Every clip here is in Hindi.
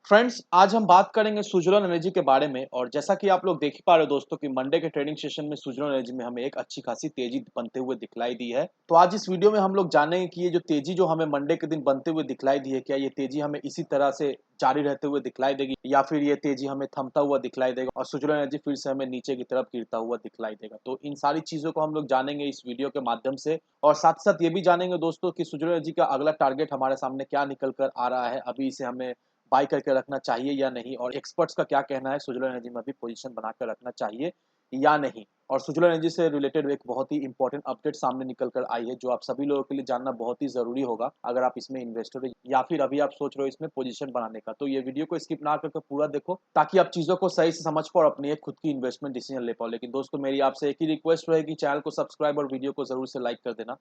फ्रेंड्स, आज हम बात करेंगे सुज़लोन एनर्जी के बारे में। और जैसा कि आप लोग देख ही पा रहे हो दोस्तों कि मंडे के ट्रेडिंग सेशन में सुज़लोन एनर्जी में हमें एक अच्छी खासी तेजी बनते हुए दिखलाई दी है। तो आज इस वीडियो में हम लोग जानेंगे कि ये जो तेजी जो हमें मंडे के दिन बनते हुए दिखलाई दी है, क्या ये तेजी हमें इसी तरह से जारी रहते हुए दिखलाई देगी या फिर ये तेजी हमें थमता हुआ दिखलाई देगा और सुज़लोन एनर्जी फिर से हमें नीचे की तरफ गिरता हुआ दिखलाई देगा। तो इन सारी चीज़ों को हम लोग जानेंगे इस वीडियो के माध्यम से और साथ-साथ ये भी जानेंगे दोस्तों कि सुज़लोन एनर्जी का अगला टारगेट हमारे सामने क्या निकल कर आ रहा है, अभी इसे हमें बाय करके रखना चाहिए या नहीं, और एक्सपर्ट्स का क्या कहना है सुज़लोन एनर्जी में अभी पोजीशन बनाकर रखना चाहिए या नहीं। और सुज़लोन एनर्जी से रिलेटेड एक बहुत ही इंपॉर्टेंट अपडेट सामने निकल कर आई है जो आप सभी लोगों के लिए जानना बहुत ही ज़रूरी होगा अगर आप इसमें इन्वेस्टर हो या फिर अभी आप सोच रहे हो इसमें पोजीशन बनाने का। तो ये वीडियो को स्किप ना करके पूरा देखो ताकि आप चीज़ों को सही से समझ पाओ और अपनी एक खुद की इन्वेस्टमेंट डिसीजन ले पाओ। लेकिन दोस्तों, मेरी आपसे एक ही रिक्वेस्ट रहेगी, चैनल को सब्सक्राइब और वीडियो को ज़रूर से लाइक कर देना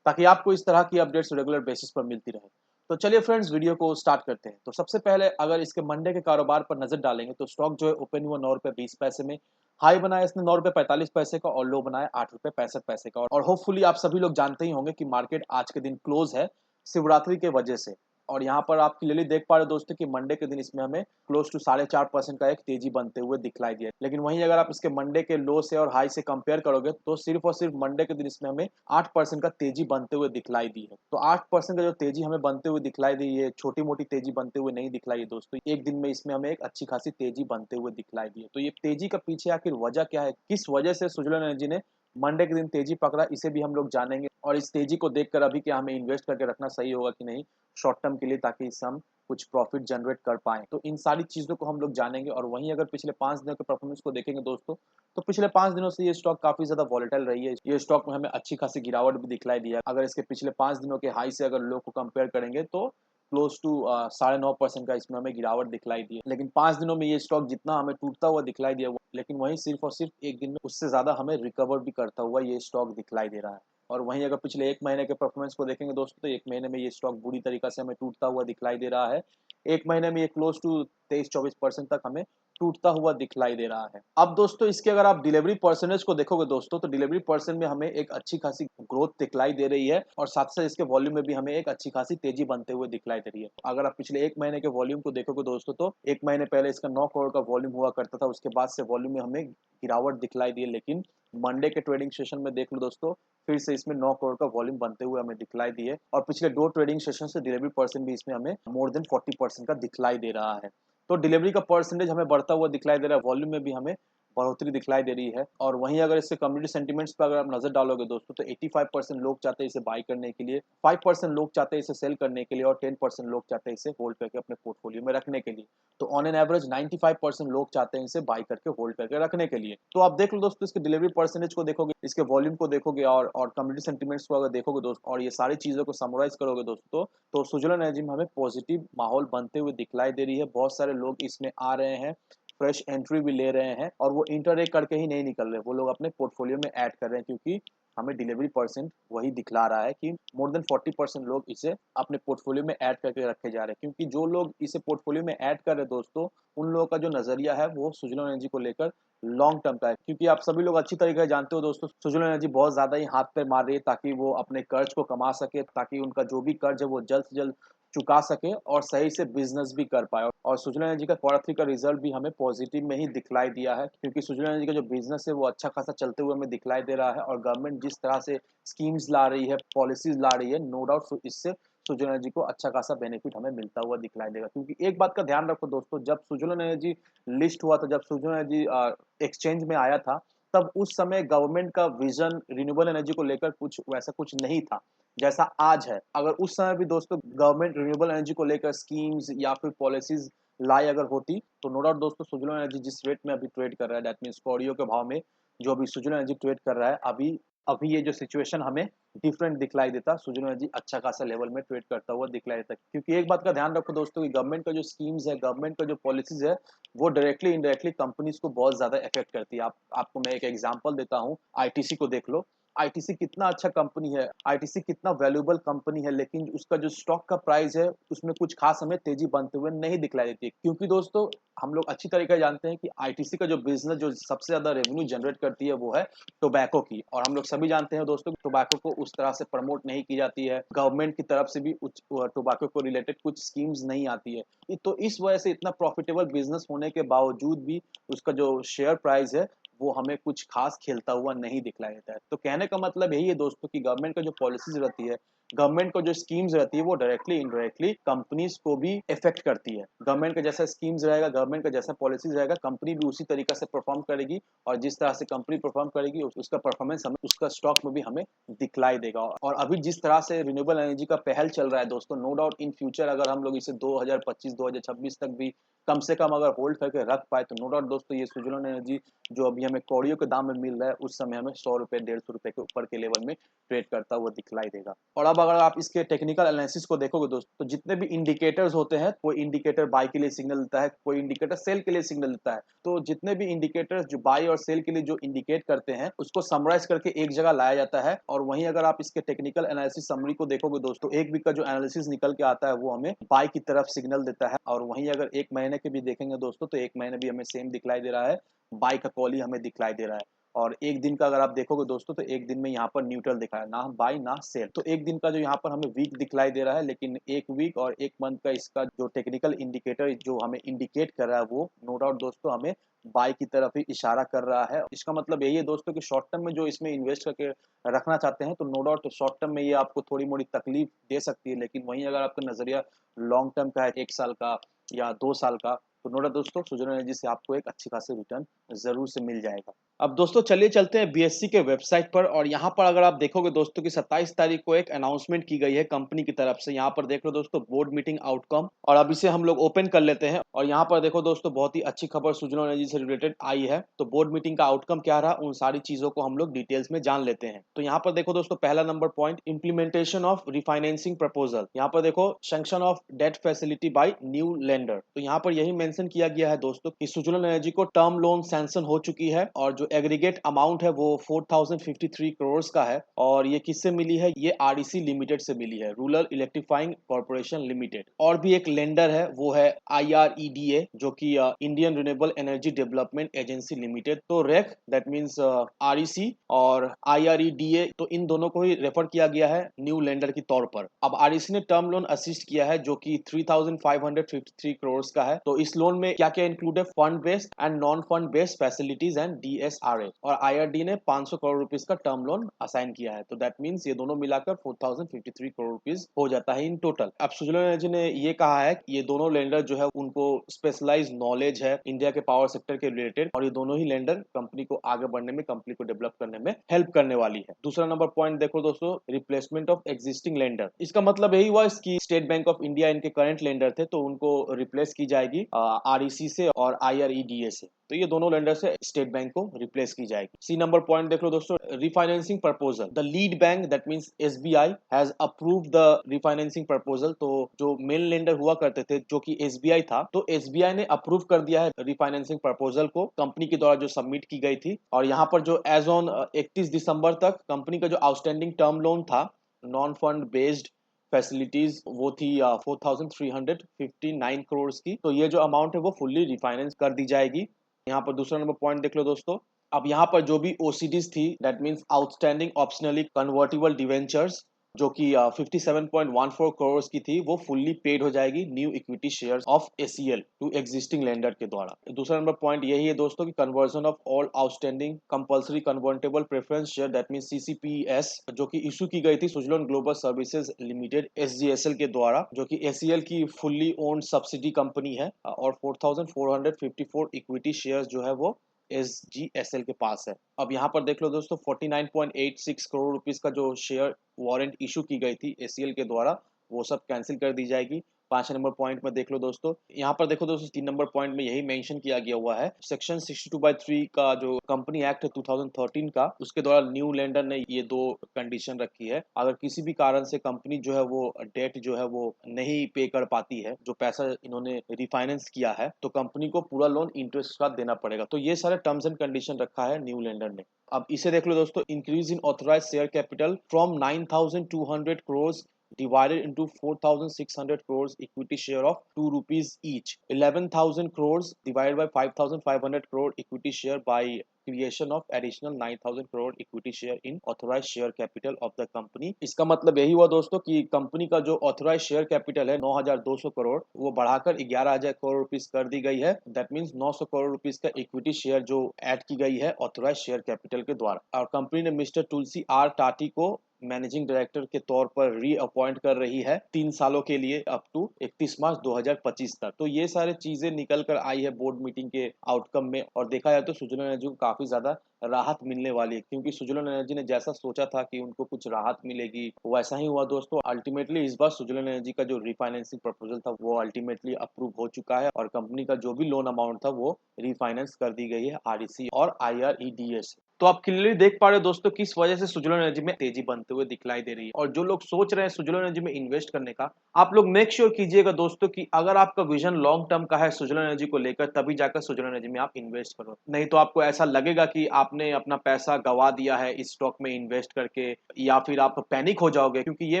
ताकि आपको इस तरह की अपडेट्स रेगुलर बेसिस पर मिलती रहे। तो चलिए फ्रेंड्स, वीडियो को स्टार्ट करते हैं। तो सबसे पहले अगर इसके मंडे के कारोबार पर नजर डालेंगे तो स्टॉक जो है ओपन हुआ 9 रुपए 20 पैसे में। हाई बनाया इसने 9 रुपए 45 पैसे का और लो बनाया 8 रुपए 65 पैसे का। और होपफुली आप सभी लोग जानते ही होंगे कि मार्केट आज के दिन क्लोज है शिवरात्रि के वजह से। और यहाँ पर आप क्लियरली देख पा रहे हो दोस्तों कि मंडे के दिन इसमें हमें क्लोज टू 4.5% का एक तेजी बनते हुए दिखलाई दिया। लेकिन वहीं अगर आप इसके मंडे के लो से और हाई से कंपेयर करोगे तो सिर्फ और सिर्फ मंडे के दिन इसमें हमें 8% का तेजी बनते हुए दिखलाई दी है। तो 8% का जो तेजी हमें बनते हुए दिखलाई दी, ये छोटी मोटी तेजी बनते हुए नहीं दिखलाई है दोस्तों। एक दिन में इसमें हमें एक अच्छी खासी तेजी बनते हुए दिखलाई दी है। तो ये तेजी का पीछे आखिर वजह क्या है, किस वजह से सुज़लोन एनर्जी ने मंडे के दिन तेजी पकड़ा, इसे भी हम लोग जानेंगे। और इस तेजी को देखकर अभी क्या हमें इन्वेस्ट करके रखना सही होगा कि नहीं शॉर्ट टर्म के लिए, ताकि इससे हम कुछ प्रॉफिट जनरेट कर पाएँ। तो इन सारी चीज़ों को हम लोग जानेंगे। और वहीं अगर पिछले 5 दिनों के परफॉर्मेंस को देखेंगे दोस्तों, तो पिछले 5 दिनों से ये स्टॉक काफ़ी ज़्यादा वॉलेटाइल रही है। ये स्टॉक में हमें अच्छी खासी गिरावट भी दिखलाई दी है। अगर इसके पिछले 5 दिनों के हाई से अगर लो को कंपेयर करेंगे तो क्लोज टू 9.5% का इसमें हमें गिरावट दिखलाई दी है। लेकिन 5 दिनों में ये स्टॉक जितना हमें टूटता हुआ दिखलाई दिया, लेकिन वहीं सिर्फ और सिर्फ एक दिन में उससे ज़्यादा हमें रिकवर भी करता हुआ ये स्टॉक दिखलाई दे रहा है। और वहीं अगर पिछले 1 महीने के परफॉर्मेंस को देखेंगे दोस्तों, तो 1 महीने में ये स्टॉक बुरी तरीक़ा से हमें टूटता हुआ दिखलाई दे रहा है। 1 महीने में ये क्लोज टू 23-24% तक हमें टूटता हुआ दिखलाई दे रहा है। अब दोस्तों, इसके अगर आप डिलीवरी परसेंटेज को देखोगे दोस्तों, तो डिलीवरी परसेंट में हमें एक अच्छी खासी ग्रोथ दिखलाई दे रही है और साथ-साथ इसके वॉल्यूम में भी हमें एक अच्छी खासी तेजी बनते हुए दिखलाई दे रही है। अगर आप पिछले 1 महीने के वॉल्यूम को देखोगे दोस्तों, तो 1 महीने पहले इसका 9 करोड़ का वॉल्यूम हुआ करता था, उसके बाद से वॉल्यूम में हमें गिरावट दिखलाई दी है। लेकिन मंडे के ट्रेडिंग सेशन में देख लो दोस्तों, फिर से इसमें 9 करोड़ का वॉल्यूम बनते हुए हमें दिखलाई दी है और पिछले 2 ट्रेडिंग सेशन से डिलीवरी परसेंट भी इसमें हमें मोर देन 40% का दिखलाई दे रहा है। तो डिलीवरी का परसेंटेज हमें बढ़ता हुआ दिखलाई दे रहा है, वॉल्यूम में भी हमें बढ़ोतरी दिखलाई दे रही है। और वहीं अगर इससे कम्युनिटी सेंटिमेंट्स पर अगर आप नजर डालोगे दोस्तों, तो 85% लोग चाहते हैं इसे बाय करने के लिए, 5% लोग चाहते हैं इसे सेल करने के लिए और 10% लोग चाहते हैं इसे होल्ड करके अपने पोर्टफोलियो में रखने के लिए। तो ऑन एन एवरेज 95% लोग चाहते हैं इसे बाय करके होल्ड करके रखने के लिए। तो आप देख लो दोस्तों, इसके डिलीवरी परसेंटेज को देखोगे, इसके वॉल्यूम को देखोगे और कम्युनिटी सेंटिमेंट्स को अगर देखोगे दोस्तों, और ये सारी चीजों को समराइज करोगे दोस्तों, तो सुजलन एनर्जी में हमें पॉजिटिव माहौल बनते हुए दिखलाई दे रही है। बहुत सारे लोग इसमें आ रहे हैं, फ्रेश एंट्री भी ले रहे हैं और वो इंटरडे करके ही नहीं निकल रहे, वो लोग अपने पोर्टफोलियो में ऐड कर रहे हैं, क्योंकि हमें डिलीवरी परसेंट वही दिखला रहा है कि मोर देन 40% लोग इसे अपने पोर्टफोलियो में ऐड करके रखे जा रहे हैं। क्योंकि जो लोग इसे पोर्टफोलियो में ऐड कर रहे हैं दोस्तों, उन लोगों का जो नजरिया है वो सुजलन एनर्जी को लेकर लॉन्ग टर्म का है। क्योंकि आप सभी लोग अच्छी तरीके से जानते हो दोस्तों, सुजलन एनर्जी बहुत ज्यादा ही हाथ पे मार रही है ताकि वो अपने कर्ज को कमा सके, ताकि उनका जो भी कर्ज है वो जल्द से जल्द चुका सके और सही से बिजनेस भी कर पाए। और सुजलन एनर्जी का क्वार्टर 3 का रिजल्ट भी हमें पॉजिटिव में ही दिखलाई दिया है, क्योंकि सुजलन एनर्जी का जो बिजनेस है वो अच्छा खासा चलते हुए हमें दिखलाई दे रहा है। और गवर्नमेंट जिस तरह से स्कीम्स ला रही है, पॉलिसीज ला रही है, नो डाउट इससे सुजलन एनर्जी को अच्छा खासा बेनिफिट हमें मिलता हुआ दिखलाई देगा। क्योंकि एक बात का ध्यान रखो दोस्तों, जब सुजलन एनर्जी लिस्ट हुआ था, जब सुजलन एनर्जी एक्सचेंज में आया था, तब उस समय गवर्नमेंट का विजन रिन्यूएबल एनर्जी को लेकर कुछ वैसा कुछ नहीं था जैसा आज है। अगर उस समय भी दोस्तों गवर्नमेंट रिन्यूएबल एनर्जी को लेकर स्कीम्स या फिर पॉलिसीज लाई अगर होती, तो नो डाउट दोस्तों सुजलन एनर्जी जिस रेट में अभी ट्रेड कर रहा है, दैट मीन्स कौड़ियों के भाव में जो अभी सुजलन एनर्जी ट्रेड कर रहा है, अभी अभी ये जो सिचुएशन हमें डिफरेंट दिखलाई देता, सुजलन एनर्जी अच्छा खासा लेवल में ट्रेड करता हुआ दिखलाई देता। क्योंकि एक बात का ध्यान रखो दोस्तों कि गवर्नमेंट का जो स्कीम्स है, गवर्नमेंट का जो पॉलिसीज है, वो डायरेक्टली इनडायरेक्टली कंपनीज को बहुत ज्यादा इफेक्ट करती है। आपको मैं एक एग्जांपल देता हूँ, आईटीसी को देख लो। आईटीसी कितना अच्छा कंपनी है, आईटीसी कितना वैल्यूएबल कंपनी है, लेकिन उसका जो स्टॉक का प्राइस है उसमें कुछ खास हमें तेजी बनते हुए नहीं दिखलाई देती है। क्योंकि दोस्तों हम लोग अच्छी तरीके से जानते हैं कि आईटीसी का जो बिजनेस जो सबसे ज्यादा रेवेन्यू जनरेट करती है वो है टोबैको की, और हम लोग सभी जानते हैं दोस्तों कि टोबैको को उस तरह से प्रमोट नहीं की जाती है, गवर्नमेंट की तरफ से भी टोबैको को रिलेटेड कुछ स्कीम्स नहीं आती है। तो इस वजह से इतना प्रॉफिटेबल बिजनेस होने के बावजूद भी उसका जो शेयर प्राइस है वो हमें कुछ खास खेलता हुआ नहीं दिखलाई देता है। तो कहने का मतलब यही है दोस्तों कि गवर्नमेंट का जो पॉलिसीज रहती है, गवर्नमेंट को जो स्कीम्स रहती है वो डायरेक्टली इनडायरेक्टली कंपनीज को भी इफेक्ट करती है। गवर्नमेंट का जैसा स्कीम्स रहेगा, गवर्नमेंट का जैसा पॉलिसीज रहेगा, कंपनी भी उसी तरीके से परफॉर्म करेगी, और जिस तरह से कंपनी परफॉर्म करेगी उसका परफॉर्मेंस हमें उसका स्टॉक में भी हमें दिखलाई देगा। और अभी जिस तरह से रिन्यूएबल एनर्जी का पहल चल रहा है दोस्तों, नो डाउट इन फ्यूचर अगर हम लोग इसे 2025-2026 तक भी कम से कम अगर होल्ड करके रख पाए तो नो डाउट दोस्तों ये सुजलोन एनर्जी जो अभी हमें कौड़ियों के दाम में मिल रहा है उस समय हमें 100 रुपए 150 रुपए के ऊपर के लेवल में ट्रेड करता हुआ दिखलाई देगा। और अब अगर आप इसके टेक्निकल एनालिसिस को देखोगे दोस्तों, तो जितने भी इंडिकेटर्स होते हैं, कोई इंडिकेटर बाय के लिए सिग्नल देता है, कोई इंडिकेटर सेल के लिए सिग्नल देता है, तो जितने भी इंडिकेटर्स जो बाय और सेल के लिए जो इंडिकेट करते हैं उसको समराइज करके एक जगह लाया जाता है। और वहीं अगर आप इसके टेक्निकल एनालिसिस समरी को देखोगे दोस्तों, एक वीक का जो एनालिसिस निकल के आता है वो हमें बाय की तरफ सिग्नल देता है, और वहीं अगर एक महीने के भी देखेंगे दोस्तों तो एक महीने भी हमें सेम दिखलाई दे रहा है, बाय का कॉल ही हमें दिखलाई दे रहा है। और एक दिन का अगर आप देखोगे दोस्तों तो एक दिन में यहाँ पर न्यूट्रल दिखा है, ना बाय ना सेल। तो एक दिन का जो यहाँ पर हमें वीक दिखलाई दे रहा है, लेकिन एक वीक और एक मंथ का इसका जो टेक्निकल इंडिकेटर जो हमें इंडिकेट कर रहा है वो नो डाउट दोस्तों हमें बाय की तरफ ही इशारा कर रहा है। इसका मतलब यही है दोस्तों कि शॉर्ट टर्म में जो इसमें इन्वेस्ट करके रखना चाहते हैं तो नो डाउट शॉर्ट टर्म में ये आपको थोड़ी मोड़ी तकलीफ दे सकती है, लेकिन वहीं अगर आपका नजरिया लॉन्ग टर्म का है, 1 साल का या 2 साल का, तो नो डाउट दोस्तों सुजन एनर्जी से आपको एक अच्छी खासी रिटर्न जरूर से मिल जाएगा। अब दोस्तों चलिए चलते हैं बीएससी के वेबसाइट पर, और यहाँ पर अगर आप देखोगे दोस्तों कि 27 तारीख को एक अनाउंसमेंट की गई है कंपनी की तरफ से। यहाँ पर देख लो दोस्तों बोर्ड मीटिंग आउटकम, और अब इसे हम लोग ओपन कर लेते हैं, और यहाँ पर देखो दोस्तों बहुत ही अच्छी खबर सुजन एनर्जी से रिलेटेड आई है। तो बोर्ड मीटिंग का आउटकम क्या रहा उन सारी चीजों को हम लोग डिटेल्स में जान लेते हैं। तो यहाँ पर देखो दोस्तों पहला number point, implementation of refinancing proposal. यहाँ पर देखो sanction of debt facility by new lender. तो यहाँ पर यही मेंशन किया गया है दोस्तों कि सुजलन एनर्जी को टर्म लोन सैंक्शन हो चुकी है, और जो एग्रीगेट अमाउंट है वो 4053 करोड़ का है, और ये किससे मिली है, ये आरईसी लिमिटेड से मिली है, रूरल इलेक्ट्रीफाइंग कॉर्पोरेशन लिमिटेड। और भी एक लेंडर है वो है आईआरईडीए जो कि Indian renewable energy development agency limited. तो रेक दैट मींस आरईसी और आईआरईडीए, तो इन दोनों को ही रेफर किया गया है न्यू लेंडर के तौर पर। अब आरईसी ने टर्म लोन असिस्ट किया है जो कि 3553 करोड़ का है। तो इस लोन में क्या क्या इंक्लूड है, fund based and non fund based facilities and DSRA, और आईआरडी ने 500 करोड़ रुपीस का टर्म लोन असाइन किया है। तो दैट मींस ये दोनों मिलाकर 4053 करोड़ रुपीस हो जाता है इन टोटल। अब सुजलन एनर्जी ने ये कहा है कि ये दोनों लेंडर जो है उनको स्पेशलाइज नॉलेज है इंडिया के पावर सेक्टर के रिलेटेड, और ये दोनों ही लेंडर कंपनी को आगे बढ़ने में, कंपनी को डेवलप करने में हेल्प करने वाली है। दूसरा नंबर पॉइंट देखो दोस्तों, रिप्लेसमेंट ऑफ एग्जिस्टिंग लेंडर। इसका मतलब यही हुआ कि स्टेट बैंक ऑफ इंडिया इनके करंट लेंडर थे तो उनको रिप्लेस की जाएगी आरईसी से और आईआरईडीए से। तो ये दोनों लेंडर से स्टेट बैंक को रिप्लेस की जाएगी। सी नंबर पॉइंट देख लो दोस्तों, refinancing proposal. The lead bank that means SBI has approved the refinancing proposal. तो जो मेन लेंडर हुआ करते थे जो कि एसबीआई था, तो एसबीआई ने अप्रूव कर दिया है रिफाइनेंसिंग प्रपोजल को कंपनी के द्वारा जो सबमिट की गई थी। और यहाँ पर जो एज ऑन 31 दिसंबर तक कंपनी का जो आउटस्टैंडिंग टर्म लोन था नॉन फंड बेस्ड फैसिलिटीज वो थी 4359 करोड़ की। तो ये जो अमाउंट है वो फुल्ली रिफाइनेंस कर दी जाएगी। यहाँ पर दूसरा नंबर पॉइंट देख लो दोस्तों। अब यहाँ पर जो भी ओसीडीज थी that means outstanding optionally convertible debentures जो कि 57.14 करोड़ की थी, वो फुल्ली पेड हो जाएगी new equity shares of ACL to existing lender के द्वारा। दूसरा नंबर पॉइंट यही है दोस्तों कि conversion of all outstanding compulsory convertible preference share that means CCPS जो कि इशू की गई थी Suzlon Global Services Limited SGSL के द्वारा, जो कि एसीएल की फुल्ली ओन्ड सब्सिडी कंपनी है, और 4454 इक्विटी शेयर्स जो है वो एसजीएसएल के पास है। अब यहाँ पर देख लो दोस्तों 49.86 करोड़ रुपीस का जो शेयर वारंट इशू की गई थी एसीएल के द्वारा, वो सब कैंसिल कर दी जाएगी, 5 नंबर पॉइंट में देख लो दोस्तों। यहाँ पर देखो दोस्तों 3 नंबर पॉइंट में यही मेंशन किया गया हुआ है, सेक्शन 62/3 का जो कंपनी एक्ट है 2013 का, उसके द्वारा न्यू लेंडर ने ये 2 कंडीशन रखी है। अगर किसी भी कारण से कंपनी जो है वो डेट जो है वो नहीं पे कर पाती है, जो पैसा इन्होंने रिफाइनेंस किया है, तो कंपनी को पूरा लोन इंटरेस्ट के साथ देना पड़ेगा। तो ये सारे टर्म्स एंड कंडीशन रखा है न्यू लेंडर ने। अब इसे देख लो दोस्तों, increase in authorise share capital from 9,200 crore divided into 4,600 crores equity share of 2 rupees each, 11,000 crores divided by 5,500 crore equity share by creation of additional 9,000 crore equity share in authorized share capital of the company। इसका मतलब यही हुआ दोस्तों कि कंपनी का जो ऑथराइज शेयर कैपिटल है 9,200 करोड़, वो बढ़ाकर 11,000 करोड़ रुपीस कर दी गई है। दैट मीन्स 900 करोड़ रुपीस का इक्विटी शेयर जो ऐड की गई है ऑथराइज शेयर कैपिटल के द्वारा। और कंपनी ने मिस्टर तुलसी आर टाटी को मैनेजिंग डायरेक्टर के तौर पर री अपॉइंट कर रही है 3 सालों के लिए अप टू 31 मार्च 2025 तक। तो ये सारे चीजें निकल कर आई है बोर्ड मीटिंग के आउटकम में, और देखा जाए तो सुजलन एनर्जी को काफी ज्यादा राहत मिलने वाली है, क्योंकि सुजलन एनर्जी ने जैसा सोचा था कि उनको कुछ राहत मिलेगी वैसा ही हुआ दोस्तों। अल्टीमेटली इस बार सुजलन एनर्जी का जो रिफाइनेंसिंग प्रपोजल था वो अल्टीमेटली अप्रूव हो चुका है, और कंपनी का जो भी लोन अमाउंट था वो रिफाइनेंस कर दी गई है आरईसी और आईआरईडीए से। तो आप क्लियरली देख पा रहे हो दोस्तों किस वजह से सुजलन एनर्जी में तेजी बनते हुए दिखलाई दे रही है। और जो लोग सोच रहे हैं सुजलन एनर्जी में इन्वेस्ट करने का, आप लोग मेक श्योर कीजिएगा दोस्तों कि अगर आपका विजन लॉन्ग टर्म का है सुजलन एनर्जी को लेकर, तभी जाकर सुजलन एनर्जी में आप इन्वेस्ट करो। नहीं तो आपको ऐसा लगेगा कि आपने अपना पैसा गवा दिया है इस स्टॉक में इन्वेस्ट करके, या फिर आप पैनिक हो जाओगे, क्योंकि ये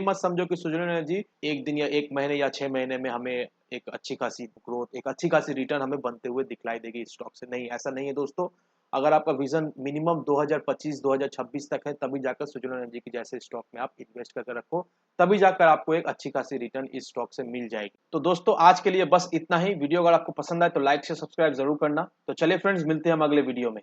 मत समझो कि सुजलन एनर्जी एक दिन या 1 महीने या 6 महीने में हमें एक अच्छी खासी ग्रोथ, एक अच्छी खासी रिटर्न हमें बनते हुए दिखलाई देगी इस स्टॉक से। नहीं, ऐसा नहीं है दोस्तों। अगर आपका विजन मिनिमम 2025-2026 तक है, तभी जाकर सुजलन एनर्जी की जैसे स्टॉक में आप इन्वेस्ट करके रखो, तभी जाकर आपको एक अच्छी खासी रिटर्न इस स्टॉक से मिल जाएगी। तो दोस्तों आज के लिए बस इतना ही। वीडियो अगर आपको पसंद आए तो लाइक से सब्सक्राइब जरूर करना। तो चलिए फ्रेंड्स, मिलते हैं हम अगले वीडियो में।